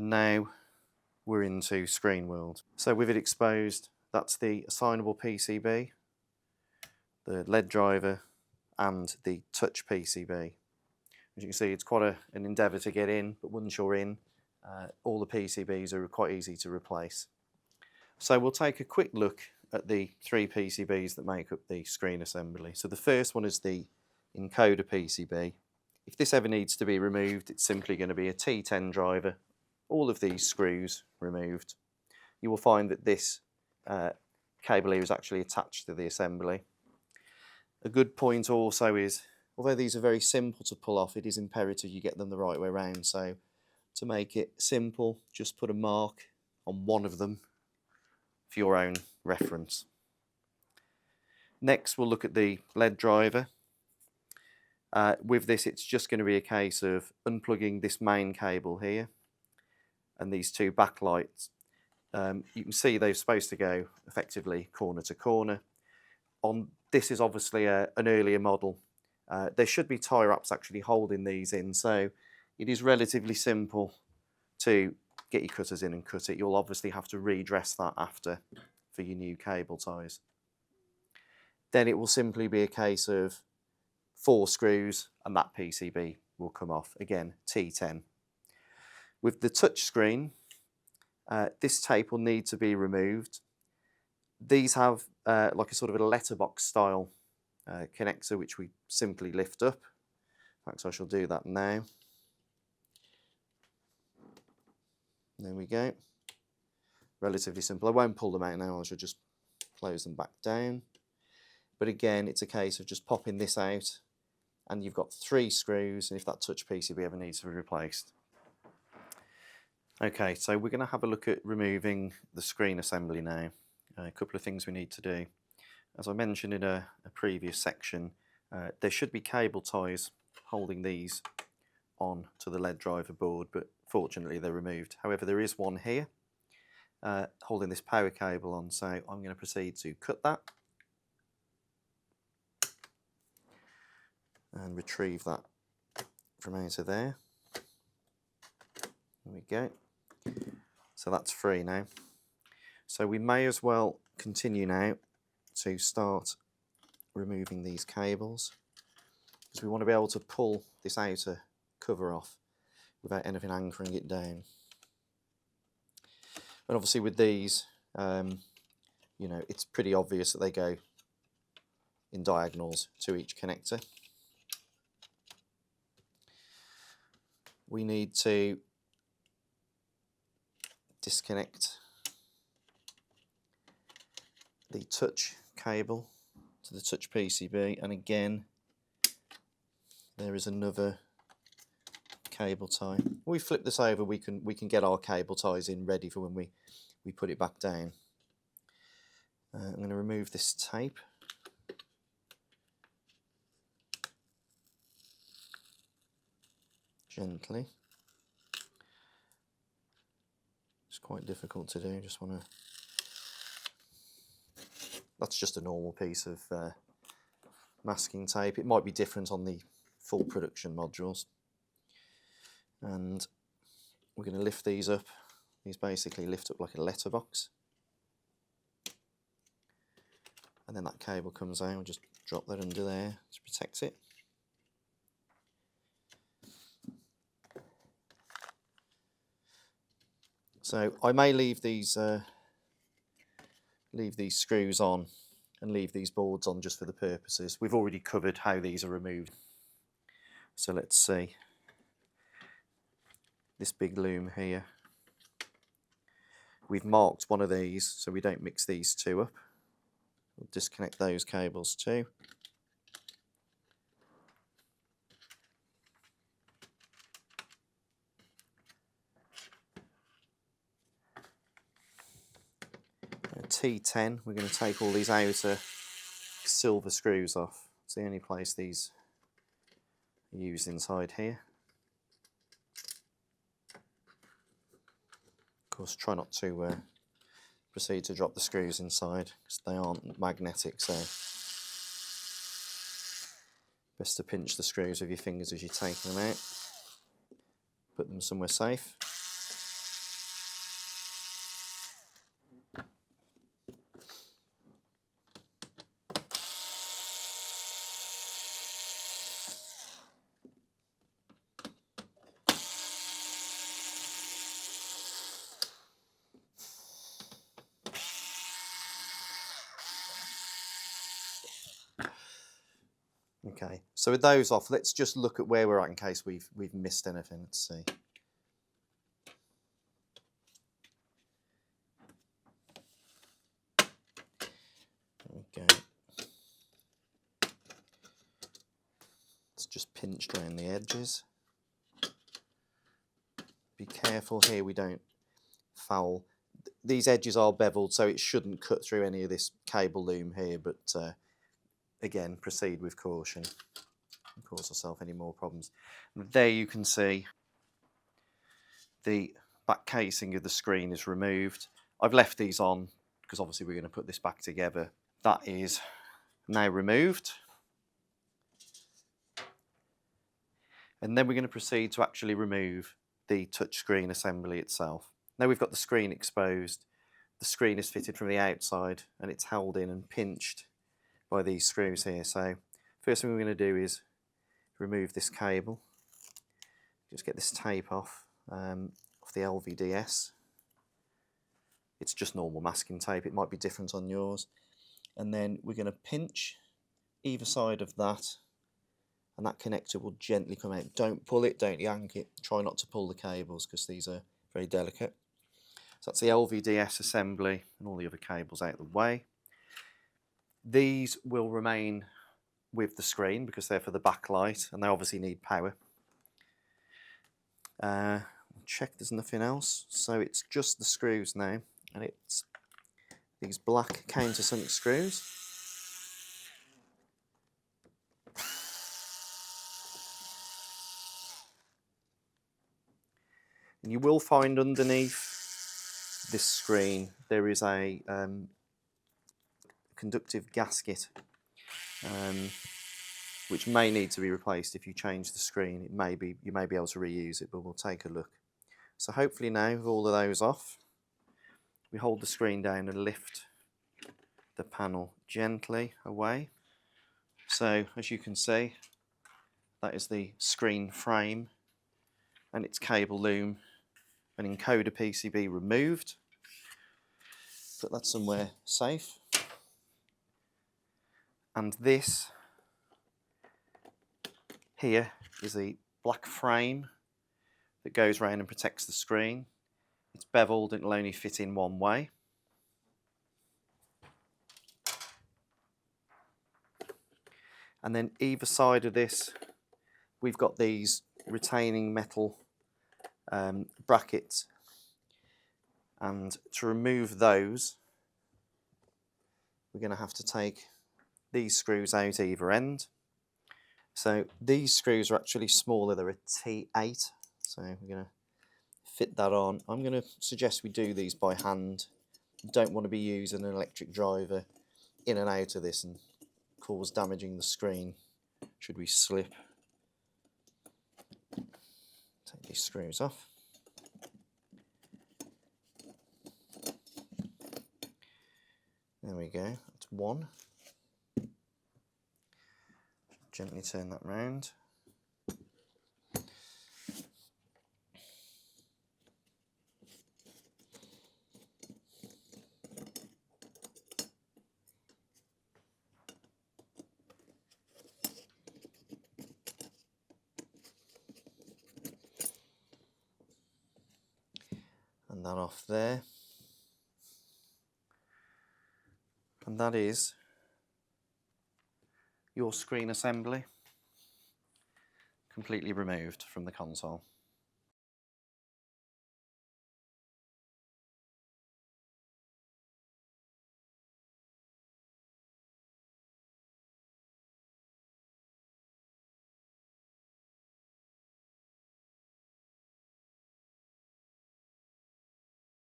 And now we're into screen world. So with it exposed, that's the assignable PCB, the LED driver and the touch PCB. As you can see, it's quite an endeavour to get in, but once you're in, all the PCBs are quite easy to replace. So we'll take a quick look at the 3 PCBs that make up the screen assembly. So the first one is the encoder PCB. If this ever needs to be removed, it's simply going to be a T10 driver, all of these screws removed. You will find that this cable here is actually attached to the assembly. A good point also is, although these are very simple to pull off, it is imperative you get them the right way around. So to make it simple, just put a mark on one of them for your own reference. Next, we'll look at the LED driver. With this, it's just going to be a case of unplugging this main cable here and these 2 backlights. You can see they're supposed to go effectively corner to corner. This is obviously an earlier model. There should be tie wraps actually holding these in, so it is relatively simple to get your cutters in and cut it. You'll obviously have to redress that after for your new cable ties. Then it will simply be a case of 4 screws and that PCB will come off. Again, T10. With the touch screen, this tape will need to be removed. These have like a sort of a letterbox style connector which we simply lift up. In fact, I shall do that now. There we go. Relatively simple. I won't pull them out now, I shall just close them back down. But again, it's a case of just popping this out and you've got 3 screws, and if that touch PCB ever needs to be replaced. Okay, so we're going to have a look at removing the screen assembly now. A couple of things we need to do. As I mentioned in a previous section, there should be cable ties holding these on to the LED driver board, but fortunately they're removed. However, there is one here holding this power cable on, so I'm going to proceed to cut that and retrieve that from out of there. There we go. So that's free now. So we may as well continue now to start removing these cables, because we want to be able to pull this outer cover off without anything anchoring it down. And obviously with these, you know, it's pretty obvious that they go in diagonals to each connector. We need to disconnect the touch cable to the touch PCB, and again there is another cable tie. When we flip this over, we can get our cable ties in ready for when we put it back down. I'm going to remove this tape. Gently. It's quite difficult to do. Just want to. That's just a normal piece of masking tape. It might be different on the full production modules. And we're going to lift these up. These basically lift up like a letterbox. And then that cable comes out. We'll just drop that under there to protect it. So I may leave these screws on and leave these boards on just for the purposes. We've already covered how these are removed. So let's see. This big loom here. We've marked one of these so we don't mix these 2 up. We'll disconnect those cables too. T10, we're going to take all these outer silver screws off. It's the only place these are used inside here. Of course, try not to proceed to drop the screws inside because they aren't magnetic, so best to pinch the screws with your fingers as you're taking them out. Put them somewhere safe. Okay, so with those off, let's just look at where we're at in case we've missed anything. Let's see. There we go. It's just pinched around the edges. Be careful here we don't foul. These edges are beveled, so it shouldn't cut through any of this cable loom here, but again, proceed with caution. Don't cause yourself any more problems. And there you can see the back casing of the screen is removed. I've left these on because obviously we're going to put this back together. That is now removed. And then we're going to proceed to actually remove the touchscreen assembly itself. Now we've got the screen exposed. The screen is fitted from the outside and it's held in and pinched by these screws here. So first thing we're going to do is remove this cable. Just get this tape off the LVDS. It's just normal masking tape. It might be different on yours. And then we're going to pinch either side of that, and that connector will gently come out. Don't pull it, don't yank it. Try not to pull the cables because these are very delicate. So that's the LVDS assembly and all the other cables out of the way. These will remain with the screen because they're for the backlight and they obviously need power. Check there's nothing else. So it's just the screws now, and it's these black countersunk screws. And you will find underneath this screen there is a conductive gasket which may need to be replaced if you change the screen. You may be able to reuse it, but we'll take a look. So hopefully now with all of those off, we hold the screen down and lift the panel gently away. So as you can see, that is the screen frame and its cable loom and encoder PCB removed. Put that somewhere safe. And this here is a black frame that goes around and protects the screen. It's beveled and it'll only fit in one way. And then either side of this, we've got these retaining metal brackets. And to remove those, we're going to have to take these screws out either end. So these screws are actually smaller, they're a T8. So we're going to fit that on. I'm going to suggest we do these by hand. You don't want to be using an electric driver in and out of this and cause damaging the screen should we slip. Take these screws off. There we go, that's one. Gently turn that round. And that off there. And that is your screen assembly completely removed from the console.